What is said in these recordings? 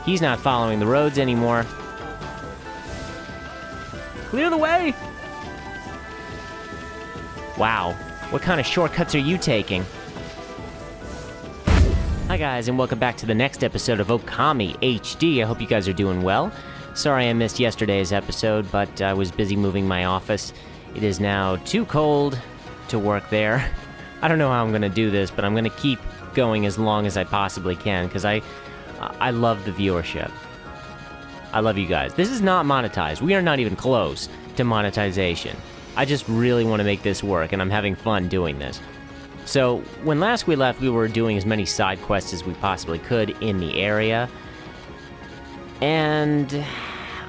He's not following the roads anymore. Clear the way! Wow, what kind of shortcuts are you taking? Hi guys, and welcome back to the next episode of Okami HD. I hope you guys are doing well. Sorry I missed yesterday's episode, but I was busy moving my office. It is now too cold to work there. I don't know how I'm gonna do this, but I'm gonna keep going as long as I possibly can, because I love the viewership. I love you guys. This is not monetized. We are not even close to monetization. I just really want to make this work, and I'm having fun doing this. So, when last we left, we were doing as many side quests as we possibly could in the area. And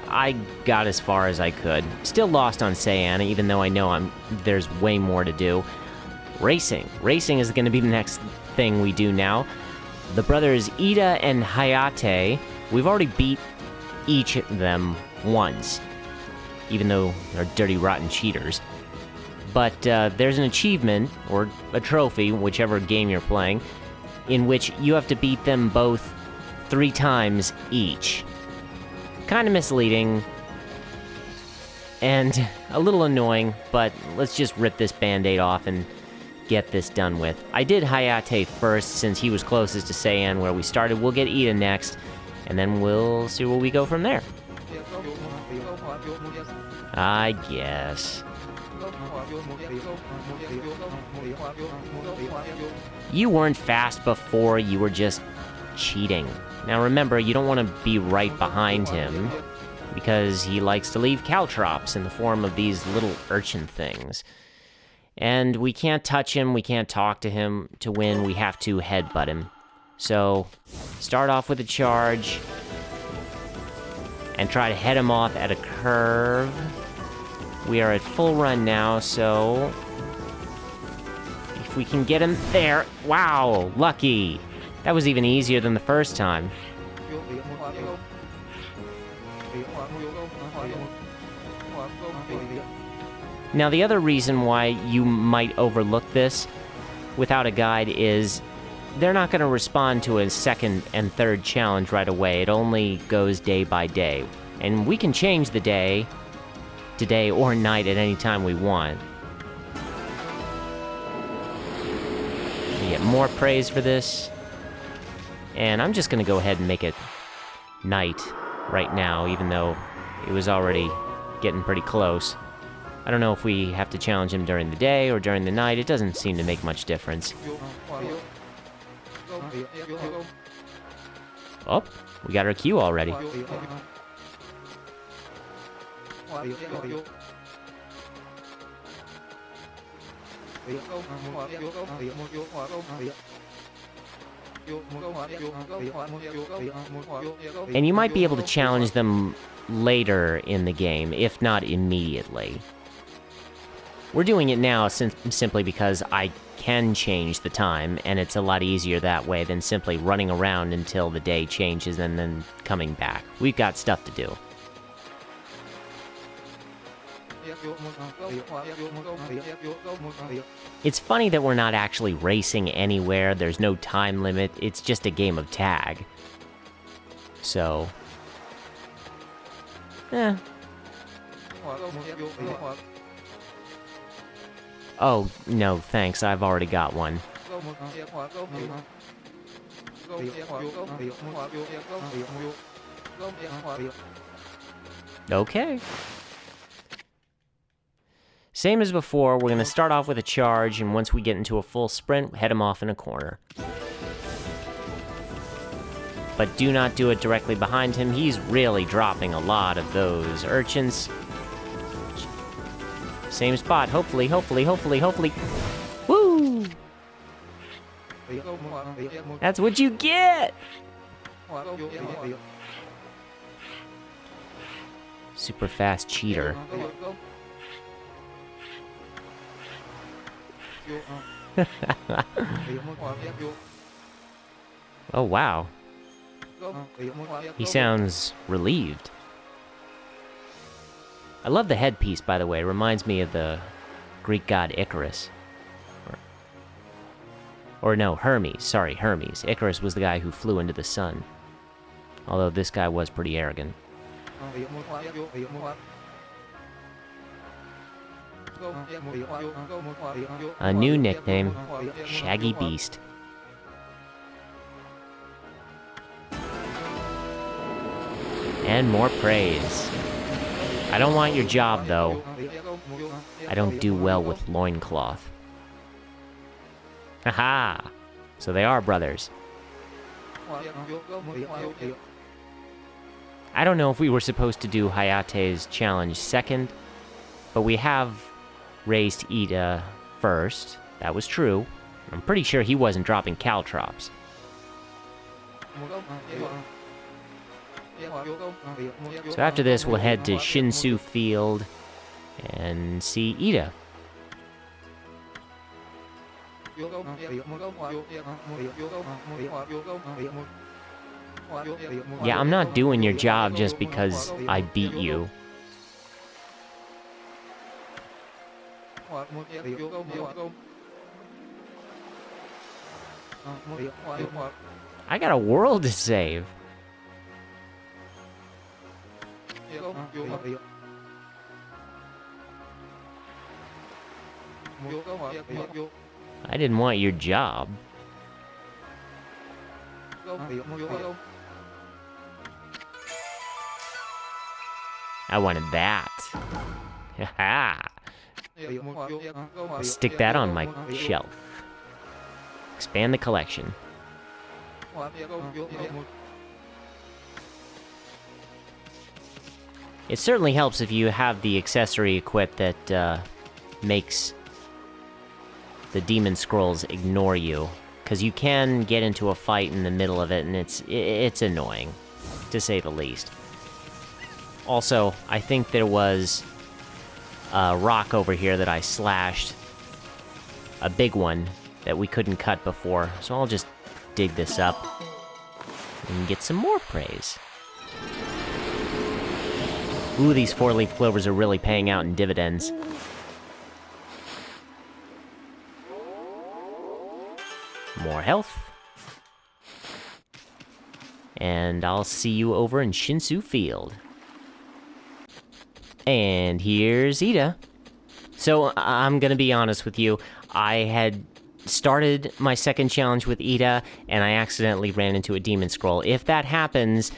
I got as far as I could. Still lost on Cyan, even though I know there's way more to do. Racing. Racing is going to be the next thing we do now. The brothers Ida and Hayate, we've already beat each of them once, even though they're dirty, rotten cheaters. But there's an achievement, or a trophy, whichever game you're playing, in which you have to beat them both 3 times each. Kind of misleading, and a little annoying, but let's just rip this band-aid off and get this done with. I did Hayate first, since he was closest to Cyan, where we started. We'll get Ida next, and then we'll see where we go from there. I guess. You weren't fast before, you were just cheating. Now remember, you don't want to be right behind him, because he likes to leave caltrops in the form of these little urchin things. And we can't touch him, we can't talk to him. To win, we have to headbutt him. So, start off with a charge, and try to head him off at a curve. We are at full run now, so if we can get him there. Wow, lucky. That was even easier than the first time. Now, the other reason why you might overlook this without a guide is they're not going to respond to a second and third challenge right away. It only goes day by day. And we can change the day to day or night at any time we want. We get more praise for this. And I'm just going to go ahead and make it night right now, even though it was already getting pretty close. I don't know if we have to challenge him during the day or during the night. It doesn't seem to make much difference. Oh, we got our cue already. And you might be able to challenge them later in the game, if not immediately. We're doing it now simply because I can change the time, and it's a lot easier that way than simply running around until the day changes and then coming back. We've got stuff to do. It's funny that we're not actually racing anywhere. There's no time limit. It's just a game of tag. So, Oh, no, thanks. I've already got one. Okay. Same as before, we're going to start off with a charge, and once we get into a full sprint, head him off in a corner. But do not do it directly behind him. He's really dropping a lot of those urchins. Same spot, hopefully. Woo! That's what you get! Super fast cheater. Oh, wow. He sounds relieved. I love the headpiece, by the way. It reminds me of the Greek god Icarus. Or no, Hermes. Sorry, Hermes. Icarus was the guy who flew into the sun. Although this guy was pretty arrogant. A new nickname, Shaggy Beast. And more praise. I don't want your job, though. I don't do well with loincloth. Haha! So they are brothers. I don't know if we were supposed to do Hayate's challenge second, but we have raised Ida first. That was true. I'm pretty sure he wasn't dropping caltrops. So after this, we'll head to Shinsu Field and see Ida. Yeah, I'm not doing your job just because I beat you. I got a world to save. I didn't want your job. I wanted that. Haha. Stick that on my shelf. Expand the collection. It certainly helps if you have the accessory equipped that makes the demon scrolls ignore you, because you can get into a fight in the middle of it, and it's annoying, to say the least. Also, I think there was a rock over here that I slashed, a big one that we couldn't cut before, so I'll just dig this up and get some more praise. Ooh, these 4-leaf clovers are really paying out in dividends. More health. And I'll see you over in Shinsu Field. And here's Ida. So, I'm gonna be honest with you. I had started my second challenge with Ida, and I accidentally ran into a demon scroll. If that happens,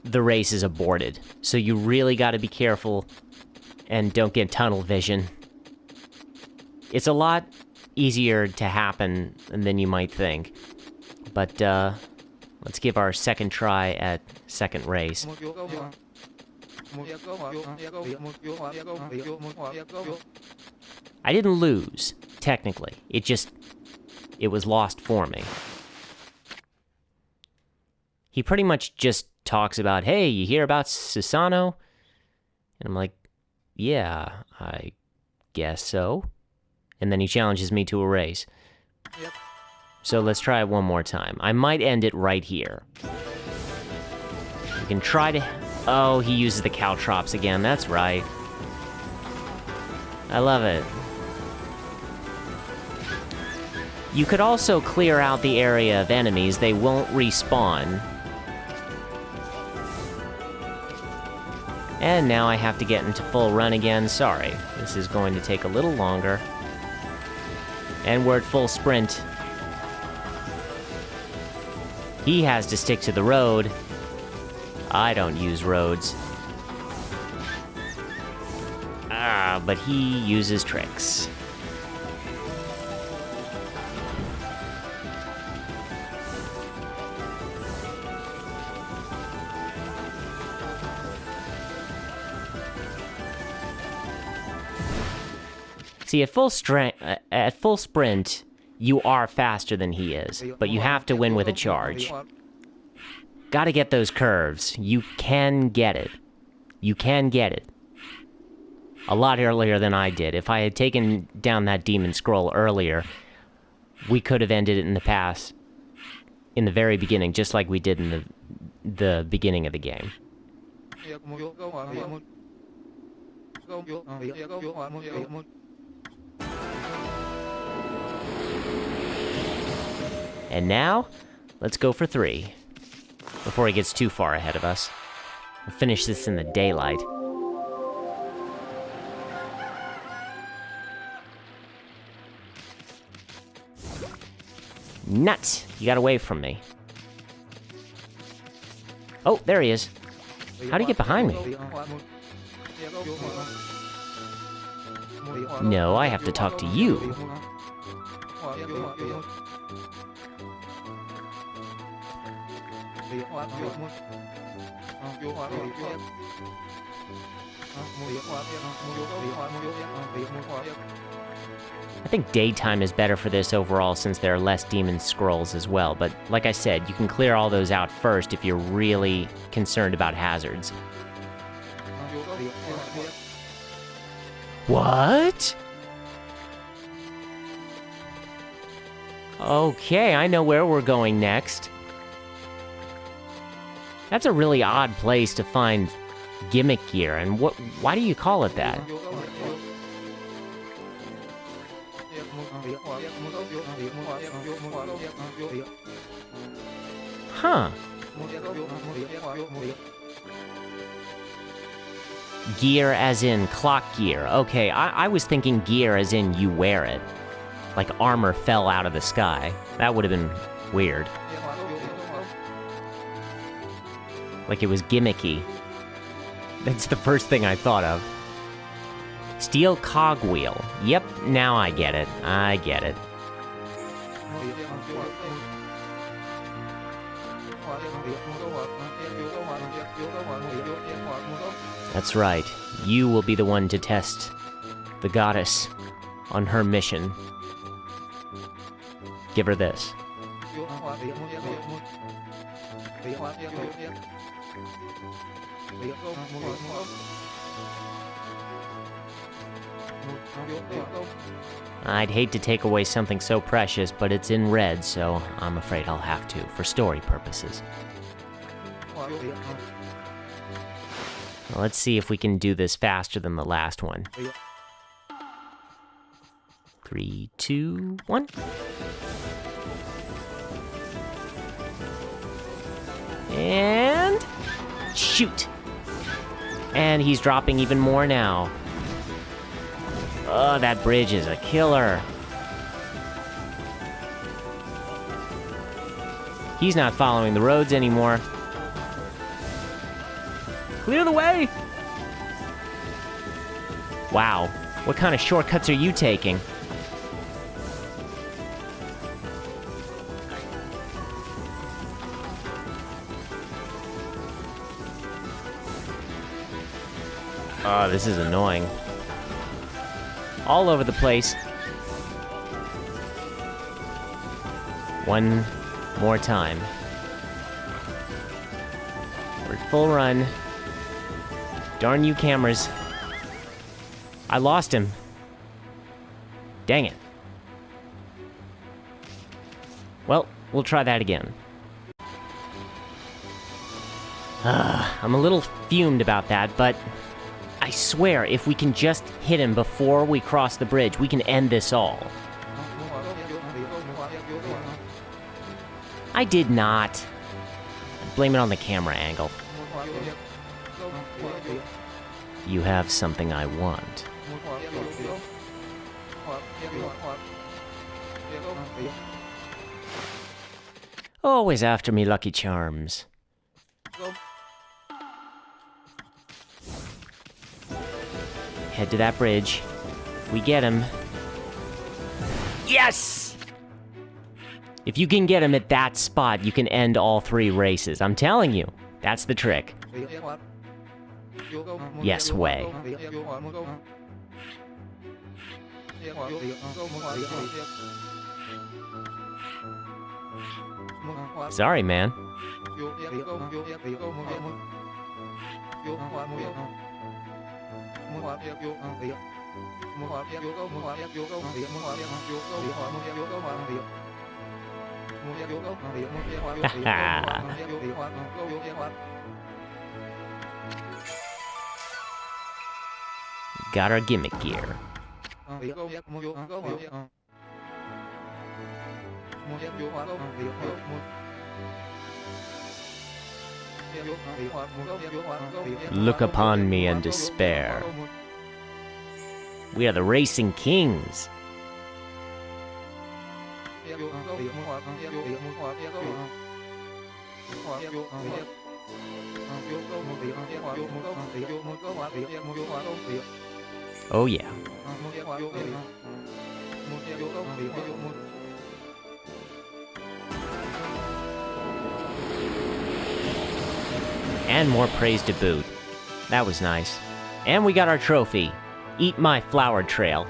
the race is aborted. So you really gotta be careful and don't get tunnel vision. It's a lot easier to happen than you might think. But, let's give our second try at second race. I didn't lose, technically. It was lost for me. He pretty much just talks about, hey, you hear about Susano? And I'm like, yeah, I guess so. And then he challenges me to a race. Yep. So let's try it one more time. I might end it right here. We can try to... Oh, he uses the caltrops again, that's right. I love it. You could also clear out the area of enemies. They won't respawn. And now I have to get into full run again. Sorry, this is going to take a little longer. And we're at full sprint. He has to stick to the road. I don't use roads. But he uses tricks. See, at full sprint, you are faster than he is, but you have to win with a charge. Gotta get those curves. You can get it. You can get it. A lot earlier than I did. If I had taken down that demon scroll earlier, we could have ended it in the past, in the very beginning, just like we did in the beginning of the game. And now, let's go for 3. before he gets too far ahead of us. We'll finish this in the daylight. Nuts! You got away from me. Oh, there he is. How'd he get behind me? No, I have to talk to you. I think daytime is better for this overall since there are less demon scrolls as well, but like I said, you can clear all those out first if you're really concerned about hazards. What? Okay, I know where we're going next. That's a really odd place to find gimmick gear, and why do you call it that? Huh. Gear as in clock gear. Okay, I was thinking gear as in you wear it. Like armor fell out of the sky. That would have been weird. Like it was gimmicky. That's the first thing I thought of. Steel cogwheel. Yep, now I get it. I get it. That's right. You will be the one to test the goddess on her mission. Give her this. I'd hate to take away something so precious, but it's in red, so I'm afraid I'll have to, for story purposes. Well, let's see if we can do this faster than the last one. 3, 2, 1. And shoot! And he's dropping even more now. Oh, that bridge is a killer. He's not following the roads anymore. Clear the way! Wow, what kind of shortcuts are you taking? Oh, this is annoying. All over the place. One more time. We're at full run. Darn you cameras. I lost him. Dang it. Well, we'll try that again. I'm a little fumed about that, but I swear if we can just hit him before we cross the bridge, we can end this all. I did not. Blame it on the camera angle. You have something I want. Always after me, Lucky Charms. Head to that bridge. If we get him... Yes! If you can get him at that spot, you can end all 3 races. I'm telling you, that's the trick. Yes way. Sorry, man. Got our gimmick gear. Look upon me and despair. We are the Racing Kings. Oh yeah. And more praise to boot. That was nice. And we got our trophy. Eat my flower trail.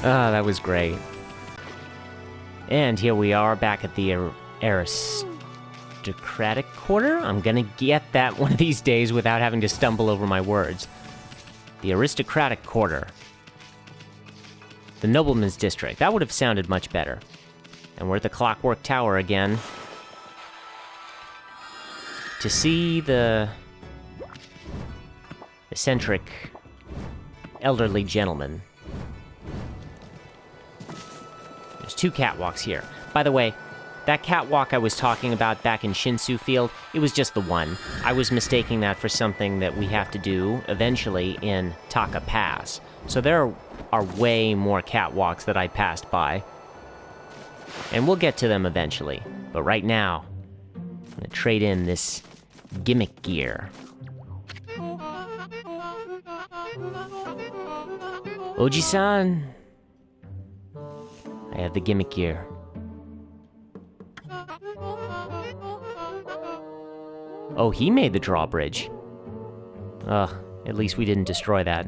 Ah, that was great. And here we are back at the aristocratic quarter? I'm gonna get that one of these days without having to stumble over my words. The aristocratic quarter. The nobleman's district. That would have sounded much better. And we're at the Clockwork Tower again. To see the eccentric elderly gentleman. There's 2 catwalks here. By the way, that catwalk I was talking about back in Shinsu Field, it was just the one. I was mistaking that for something that we have to do eventually in Taka Pass. So there are way more catwalks that I passed by. And we'll get to them eventually. But right now, I'm gonna trade in this gimmick gear. Oji-san! I have the gimmick gear. Oh, he made the drawbridge. Ugh, at least we didn't destroy that.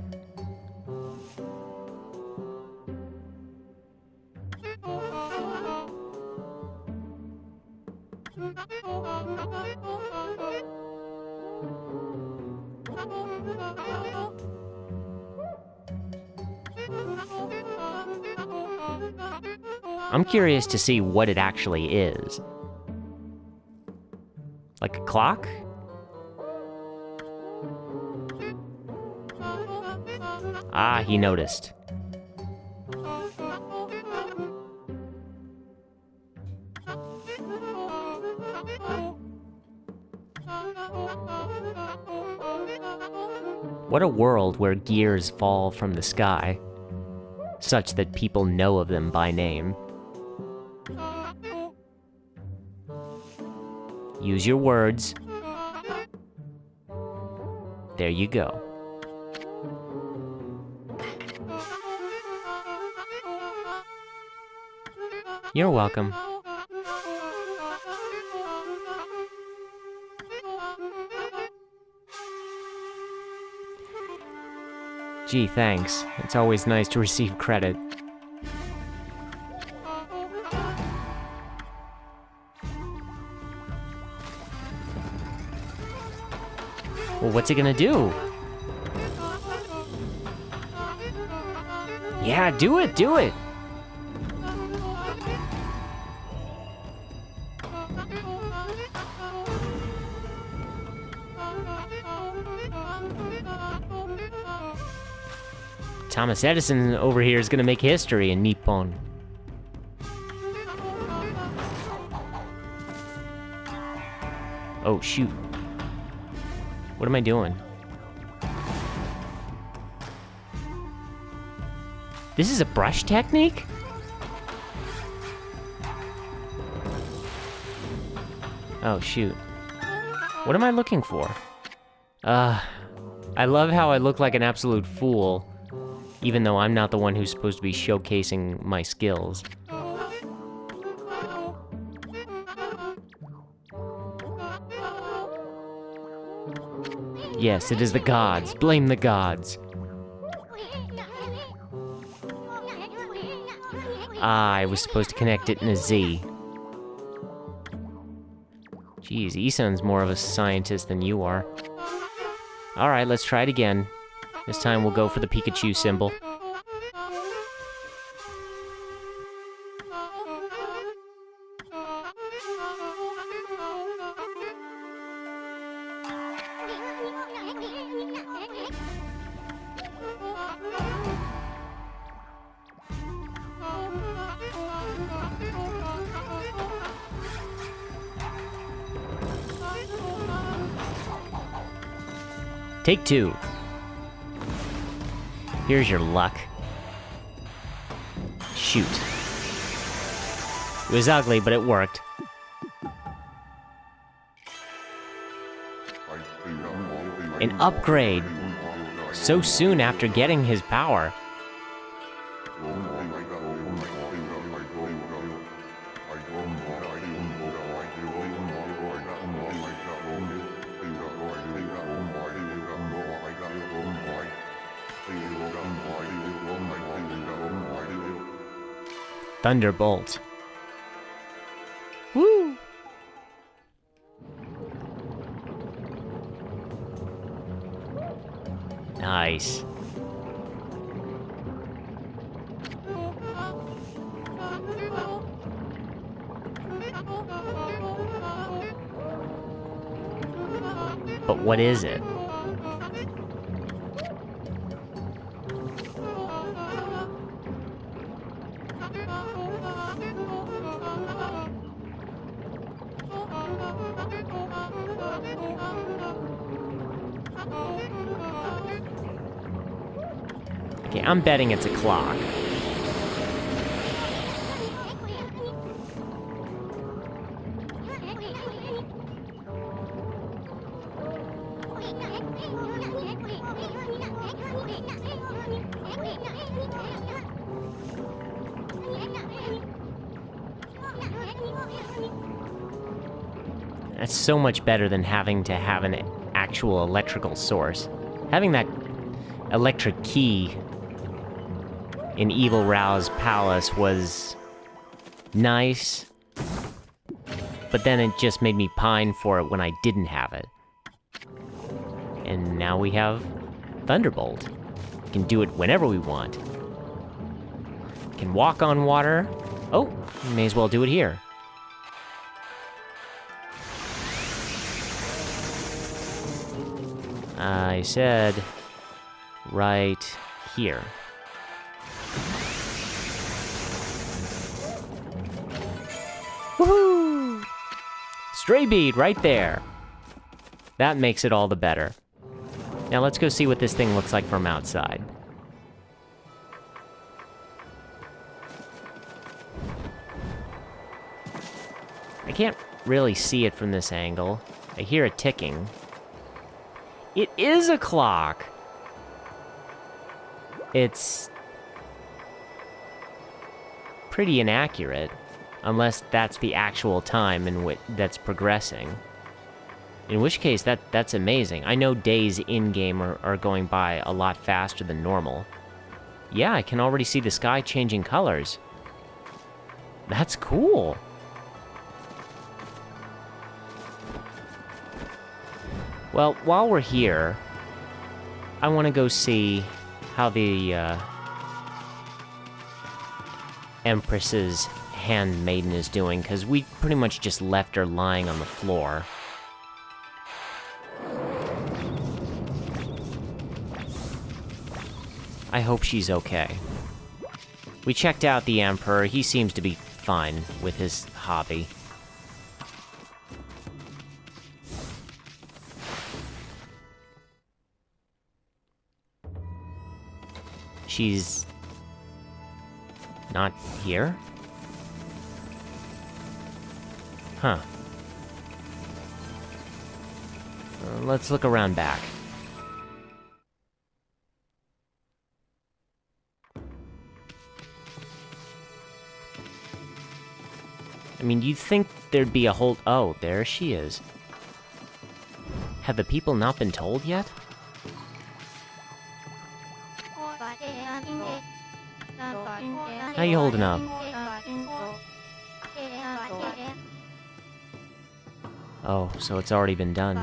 I'm curious to see what it actually is. Like a clock? Ah, he noticed. What a world where gears fall from the sky, such that people know of them by name. Use your words. There you go. You're welcome. Gee, thanks. It's always nice to receive credit. Well, what's it gonna do? Yeah, do it, do it! Thomas Edison over here is gonna make history in Nippon. Oh, shoot. What am I doing? This is a brush technique? Oh, shoot. What am I looking for? I love how I look like an absolute fool, even though I'm not the one who's supposed to be showcasing my skills. Yes, it is the gods. Blame the gods. Ah, I was supposed to connect it in a Z. Jeez, Isan's more of a scientist than you are. Alright, let's try it again. This time we'll go for the Pikachu symbol. Take two. Here's your luck. Shoot. It was ugly, but it worked. An upgrade. So soon after getting his power. Thunderbolt. Woo! Nice. But what is it? Okay, I'm betting it's a clock. That's so much better than having to have an actual electrical source. Having that electric key in Evil Rao's palace was nice, but then it just made me pine for it when I didn't have it. And now we have Thunderbolt. We can do it whenever we want. We can walk on water. Oh, we may as well do it here. I said right here. Woohoo! Stray bead right there. That makes it all the better. Now let's go see what this thing looks like from outside. I can't really see it from this angle. I hear it ticking. It is a clock! It's pretty inaccurate, unless that's the actual time in that's progressing. In which case, that's amazing. I know days in-game are going by a lot faster than normal. Yeah, I can already see the sky changing colors. That's cool. Well, while we're here, I want to go see how the Empress's handmaiden is doing, because we pretty much just left her lying on the floor. I hope she's okay. We checked out the Emperor. He seems to be fine with his hobby. She's not here? Huh. Let's look around back. I mean, you'd think there'd be a whole... Oh, there she is. Have the people not been told yet? How you holding up? Oh, so it's already been done.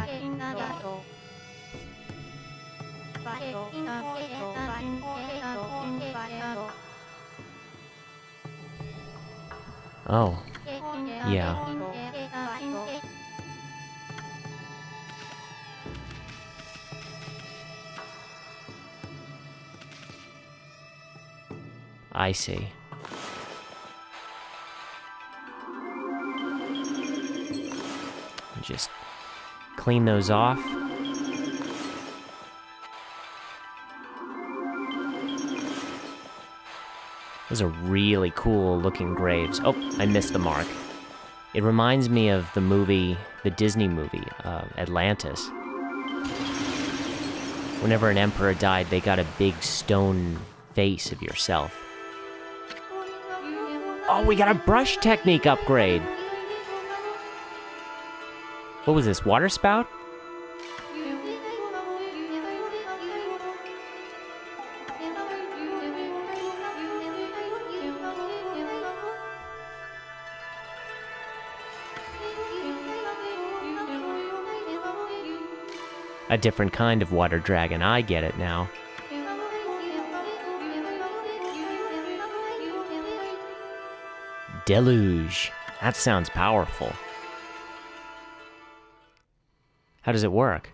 Oh. Yeah. I see. Just clean those off. Those are really cool looking graves. Oh, I missed the mark. It reminds me of the movie, the Disney movie, Atlantis. Whenever an emperor died, they got a big stone face of yourself. Oh, we got a brush technique upgrade. What was this, water spout? A different kind of water dragon, I get it now. Deluge. That sounds powerful. How does it work?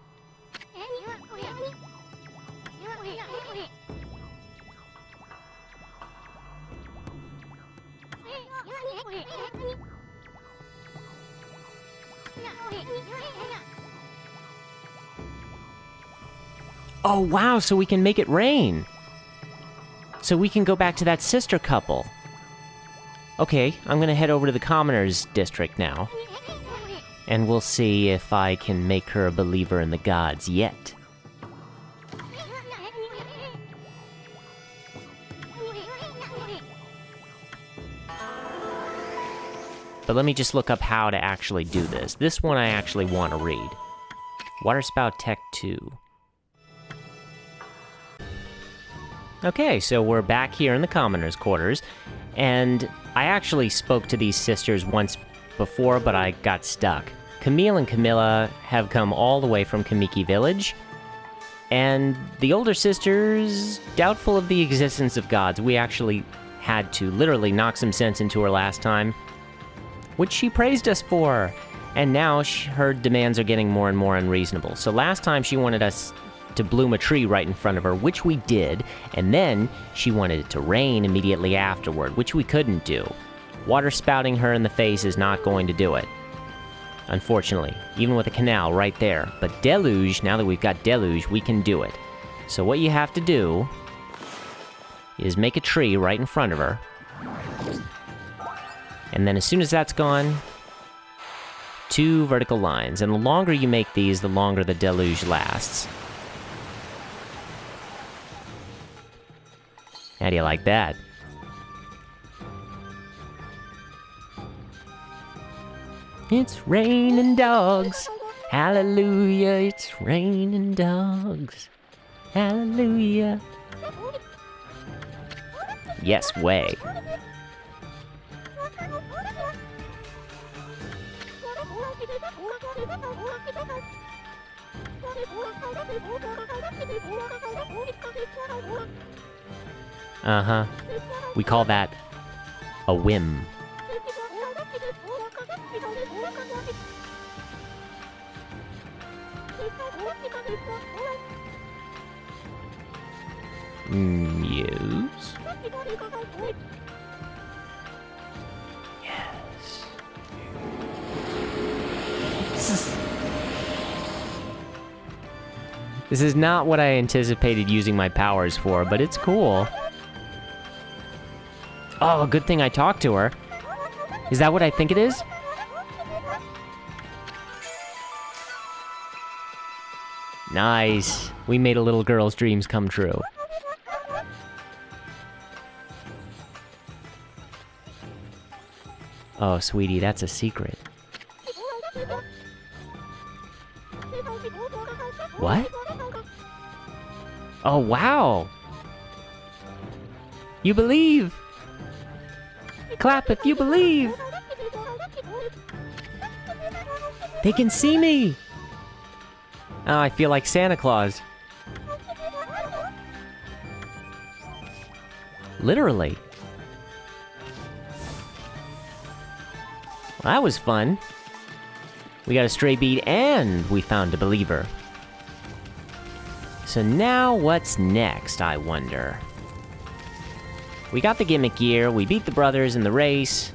Oh wow, so we can make it rain. So we can go back to that sister couple. Okay, I'm gonna head over to the Commoners District now. And we'll see if I can make her a believer in the gods yet. But let me just look up how to actually do this. This one I actually want to read. Waterspout Tech 2. Okay, so we're back here in the Commoners' quarters, and I actually spoke to these sisters once before, but I got stuck. Camille and Camilla have come all the way from Kamiki Village, and the older sisters, doubtful of the existence of gods. We actually had to literally knock some sense into her last time, which she praised us for, and now her demands are getting more and more unreasonable. So last time she wanted us to bloom a tree right in front of her, which we did, and then she wanted it to rain immediately afterward, which we couldn't do. Water spouting her in the face is not going to do it, unfortunately, even with a canal right there. But deluge, now that we've got deluge, we can do it. So what you have to do is make a tree right in front of her, and then as soon as that's gone, 2 vertical lines, and the longer you make these, the longer the deluge lasts. How do you like that? It's raining dogs. Hallelujah, it's raining dogs. Hallelujah. Yes, way. Uh-huh. We call that a whim. Yes. Yes. This is not what I anticipated using my powers for, but it's cool. Oh, good thing I talked to her. Is that what I think it is? Nice. We made a little girl's dreams come true. Oh, sweetie, that's a secret. What? Oh, wow! You believe! Clap if you believe! They can see me! Oh, I feel like Santa Claus. Literally. Well, that was fun. We got a stray bead and we found a believer. So now what's next, I wonder? We got the gimmick gear, we beat the brothers in the race.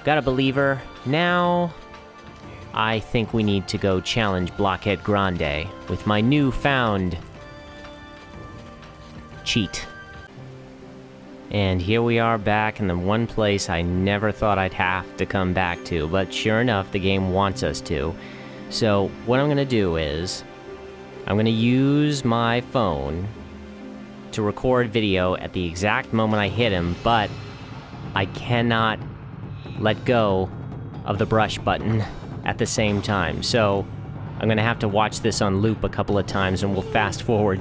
Got a believer. Now, I think we need to go challenge Blockhead Grande with my newfound cheat. And here we are back in the one place I never thought I'd have to come back to, but sure enough, the game wants us to. So what I'm going to do is, I'm going to use my phone to record video at the exact moment I hit him, but I cannot let go of the brush button at the same time. So I'm going to have to watch this on loop a couple of times, and we'll fast forward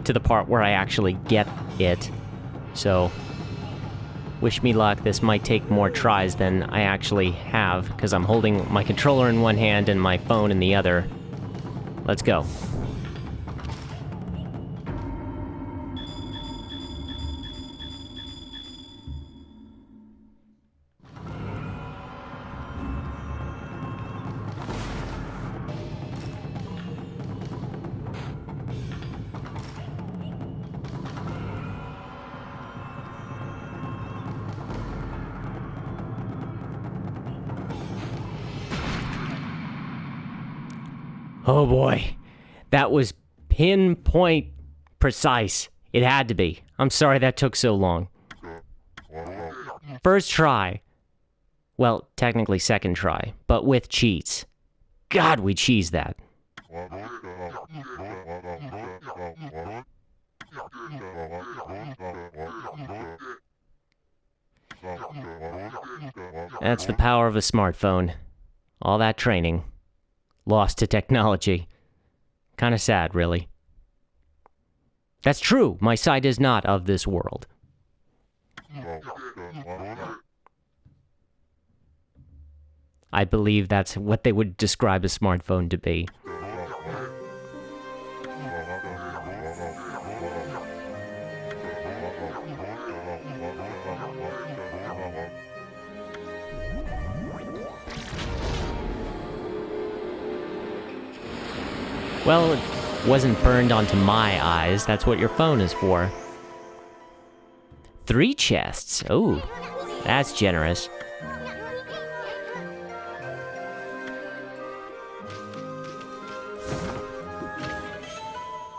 to the part where I actually get it. So, wish me luck. This might take more tries than I actually have, because I'm holding my controller in one hand and my phone in the other. Let's go. Oh boy, that was pinpoint precise. It had to be. I'm sorry that took so long. First try. Well, technically second try, but with cheats. God, we cheesed that. That's the power of a smartphone. All that training. Lost to technology. Kinda sad, really. That's true, my site is not of this world. I believe that's what they would describe a smartphone to be. Well, it wasn't burned onto my eyes. That's what your phone is for. 3 chests. Oh, that's generous.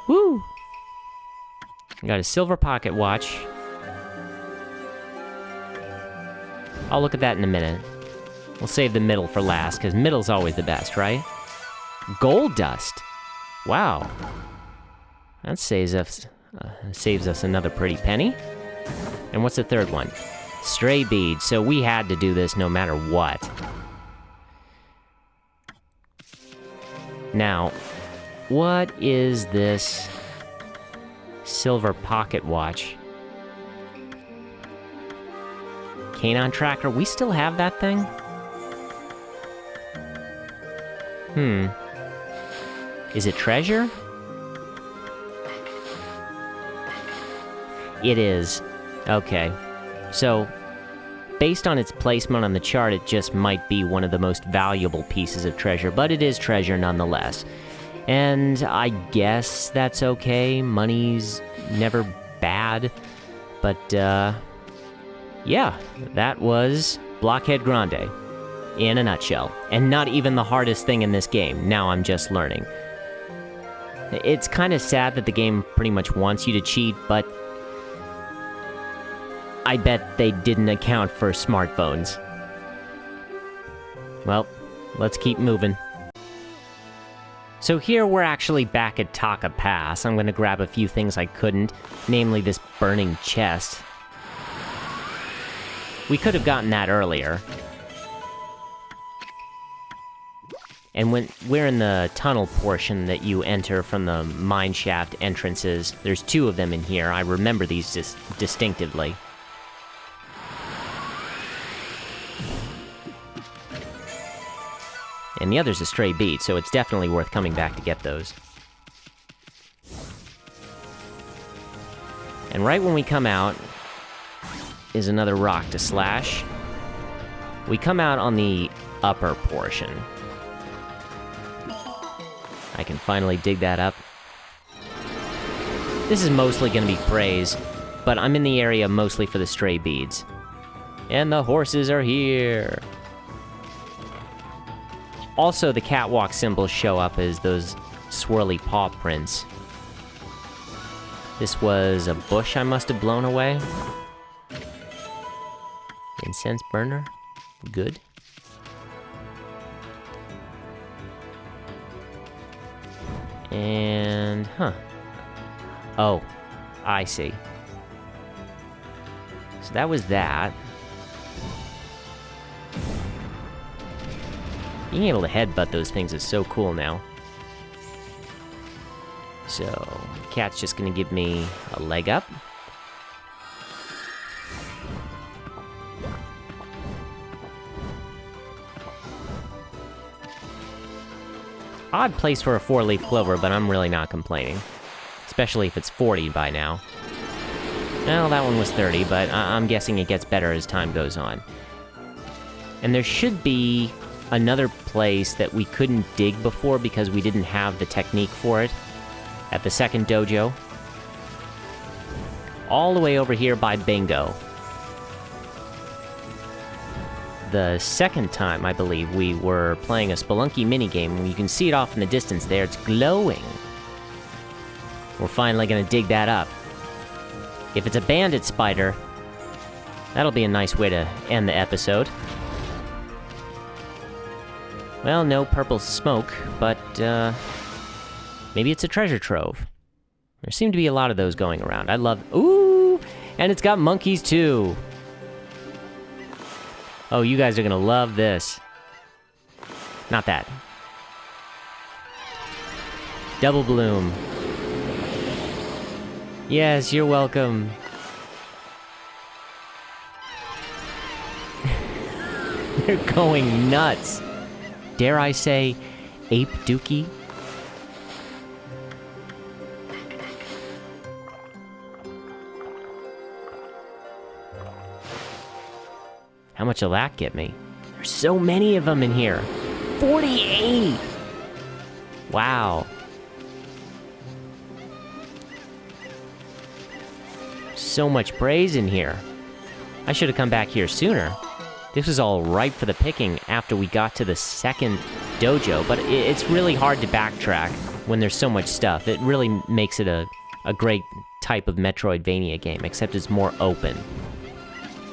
Woo! Got a silver pocket watch. I'll look at that in a minute. We'll save the middle for last, because middle's always the best, right? Gold dust. Wow. That saves us another pretty penny. And what's the third one? Stray beads. So we had to do this no matter what. Now, what is this silver pocket watch? Canine tracker. We still have that thing? Is it treasure? It is. Okay. So, based on its placement on the chart, it just might be one of the most valuable pieces of treasure, but it is treasure nonetheless. And I guess that's okay. Money's never bad. But, yeah, that was Blockhead Grande in a nutshell. And not even the hardest thing in this game. Now I'm just learning. It's kind of sad that the game pretty much wants you to cheat, but I bet they didn't account for smartphones. Well, let's keep moving. So here we're actually back at Taka Pass. I'm going to grab a few things I couldn't, namely this burning chest. We could have gotten that earlier. And when we're in the tunnel portion that you enter from the mineshaft entrances, there's 2 of them in here. I remember these distinctively. And the other's a stray bead, so it's definitely worth coming back to get those. And right when we come out is another rock to slash. We come out on the upper portion. I can finally dig that up. This is mostly going to be praise, but I'm in the area mostly for the stray beads. And the horses are here! Also, the catwalk symbols show up as those swirly paw prints. This was a bush I must have blown away. Incense burner. Good. And, oh, I see. So that was that. Being able to headbutt those things is so cool now. So, cat's just gonna give me a leg up. Odd place for a 4-leaf clover, but I'm really not complaining. Especially if it's 40 by now. Well, that one was 30, but I'm guessing it gets better as time goes on. And there should be another place that we couldn't dig before because we didn't have the technique for it at the second dojo. All the way over here by Bingo. The second time, I believe, we were playing a Spelunky minigame. You can see it off in the distance there. It's glowing. We're finally gonna dig that up. If it's a bandit spider, that'll be a nice way to end the episode. Well, no purple smoke, but maybe it's a treasure trove. There seem to be a lot of those going around. I love... Ooh! And it's got monkeys, too! Oh, you guys are gonna love this. Not that. Double bloom. Yes, you're welcome. They're going nuts. Dare I say, ape dookie? How much will that get me? There's so many of them in here. 48! Wow. So much praise in here. I should have come back here sooner. This was all ripe for the picking after we got to the second dojo, but it's really hard to backtrack when there's so much stuff. It really makes it a great type of Metroidvania game, except it's more open.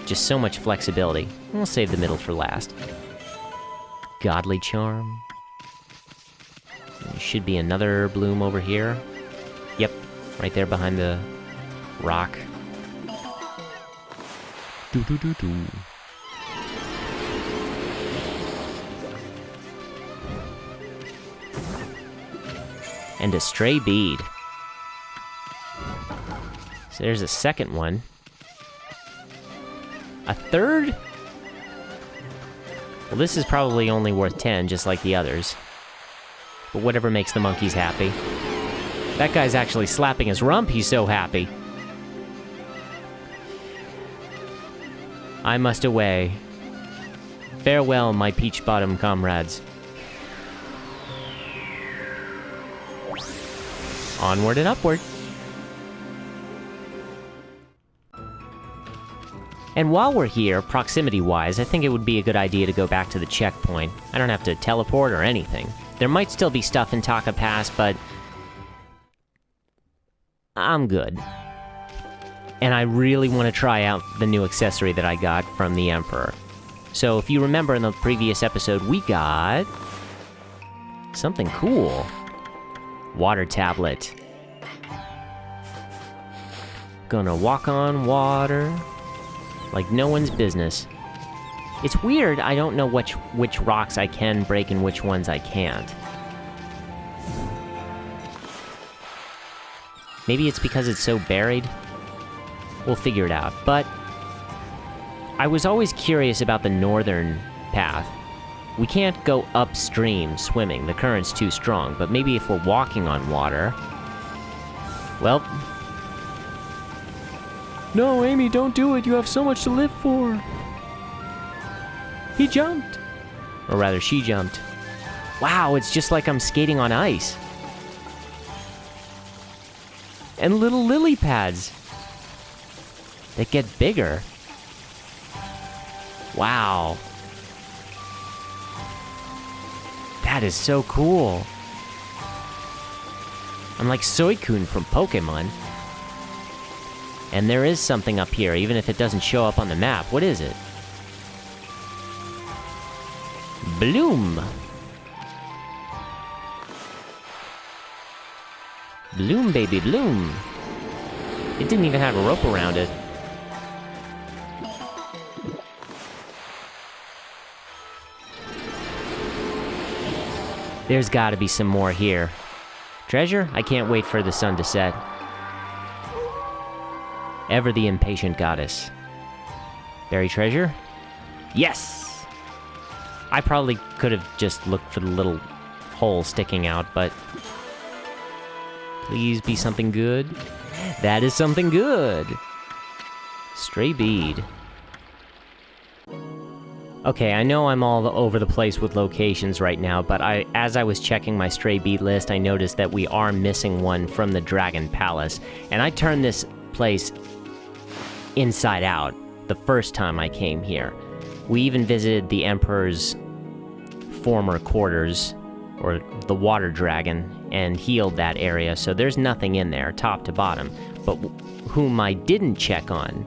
Just so much flexibility. We'll save the middle for last. Godly Charm. There should be another bloom over here. Yep, right there behind the rock. Do-do-do-do. And a stray bead. So there's a second one. A third? Well, this is probably only worth 10, just like the others. But whatever makes the monkeys happy. That guy's actually slapping his rump, he's so happy. I must away. Farewell, my peach-bottom comrades. Onward and upward. And while we're here, proximity-wise, I think it would be a good idea to go back to the checkpoint. I don't have to teleport or anything. There might still be stuff in Taka Pass, but I'm good. And I really want to try out the new accessory that I got from the Emperor. So if you remember in the previous episode, we got something cool. Water tablet. Gonna walk on water like no one's business. It's weird, I don't know which rocks I can break and which ones I can't. Maybe it's because it's so buried? We'll figure it out, but I was always curious about the northern path. We can't go upstream swimming, the current's too strong, but maybe if we're walking on water... Well... No, Amy, don't do it, you have so much to live for! He jumped! Or rather, she jumped. Wow, it's just like I'm skating on ice. And little lily pads that get bigger. Wow. That is so cool. I'm like Suicune from Pokemon. And there is something up here, even if it doesn't show up on the map. What is it? Bloom! Bloom, baby, bloom! It didn't even have a rope around it. There's gotta be some more here. Treasure? I can't wait for the sun to set. Ever the impatient goddess. Buried treasure? Yes! I probably could have just looked for the little hole sticking out, but... Please be something good. That is something good! Stray bead. Okay, I know I'm all over the place with locations right now, but as I was checking my stray bead list, I noticed that we are missing one from the Dragon Palace, and I turned this place inside out the first time I came here. We even visited the Emperor's former quarters, or the Water Dragon, and healed that area, so there's nothing in there, top to bottom. But whom I didn't check on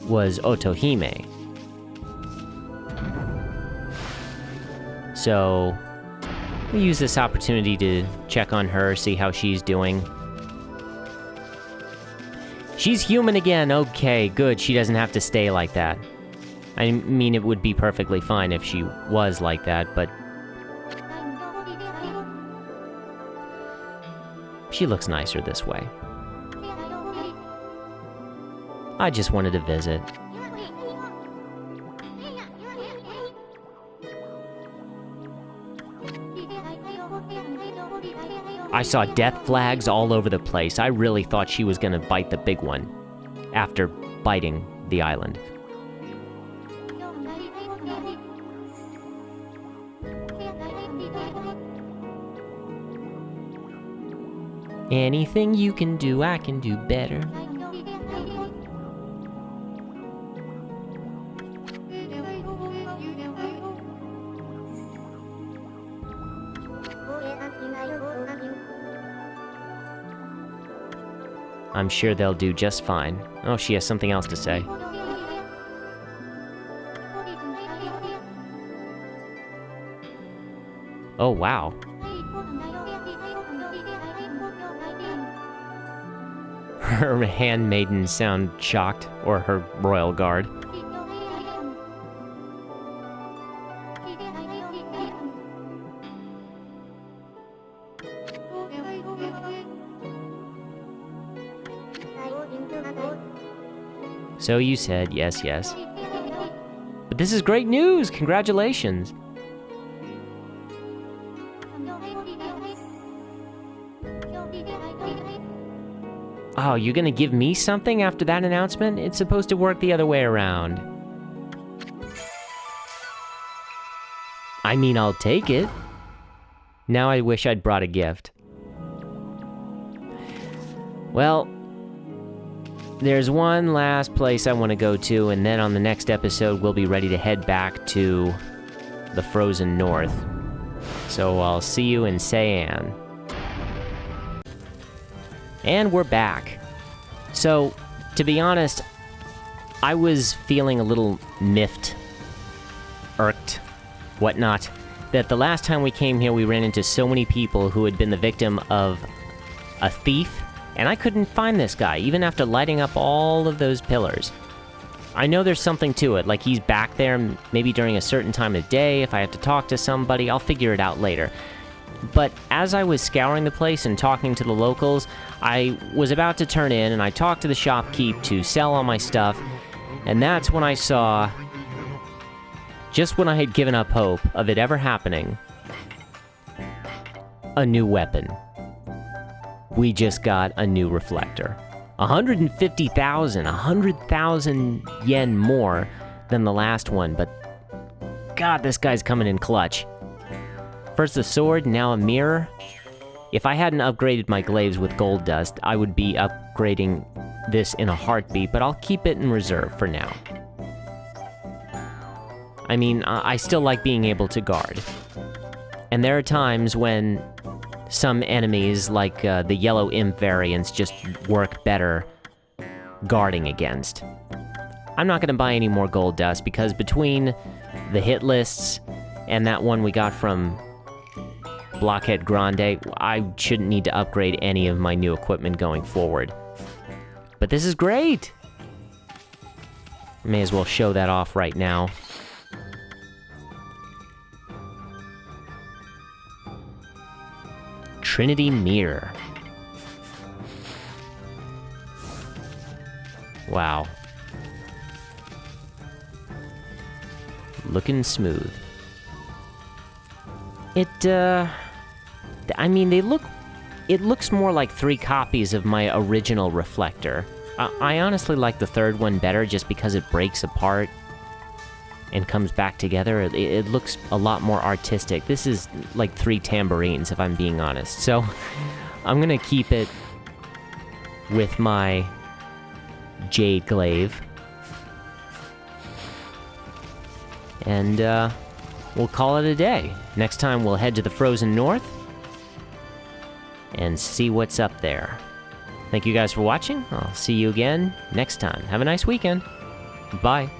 was Otohime. So, we use this opportunity to check on her, see how she's doing. She's human again, okay, good, she doesn't have to stay like that. I mean, it would be perfectly fine if she was like that, but... She looks nicer this way. I just wanted to visit. I saw death flags all over the place. I really thought she was gonna bite the big one after biting the island. Anything you can do, I can do better. I'm sure they'll do just fine. Oh, she has something else to say. Oh, wow. Her handmaidens sound shocked, or her royal guard. So you said, yes, yes. But this is great news! Congratulations! Oh, you're gonna give me something after that announcement? It's supposed to work the other way around. I mean, I'll take it. Now I wish I'd brought a gift. Well, there's one last place I want to go to, and then on the next episode we'll be ready to head back to the frozen north. So I'll see you in Seian. And we're back. So, to be honest, I was feeling a little miffed, irked, whatnot, that the last time we came here we ran into so many people who had been the victim of a thief, and I couldn't find this guy, even after lighting up all of those pillars. I know there's something to it, like he's back there, maybe during a certain time of day, if I have to talk to somebody, I'll figure it out later. But as I was scouring the place and talking to the locals, I was about to turn in, and I talked to the shopkeep to sell all my stuff, and that's when I saw, just when I had given up hope of it ever happening, a new weapon. We just got a new reflector. 150,000, 100,000 yen more than the last one, but God, this guy's coming in clutch. First a sword, now a mirror. If I hadn't upgraded my glaives with gold dust, I would be upgrading this in a heartbeat, but I'll keep it in reserve for now. I mean, I still like being able to guard. And there are times when some enemies, like the yellow imp variants, just work better guarding against. I'm not going to buy any more gold dust, because between the hit lists and that one we got from Blockhead Grande, I shouldn't need to upgrade any of my new equipment going forward. But this is great! May as well show that off right now. Trinity Mirror. Wow. Looking smooth. I mean, it looks more like 3 copies of my original reflector. I honestly like the third one better just because it breaks apart and comes back together. It looks a lot more artistic. This is like 3 tambourines, if I'm being honest. So, I'm gonna keep it with my Jade Glaive. And, we'll call it a day. Next time we'll head to the Frozen North and see what's up there. Thank you guys for watching. I'll see you again next time. Have a nice weekend. Bye.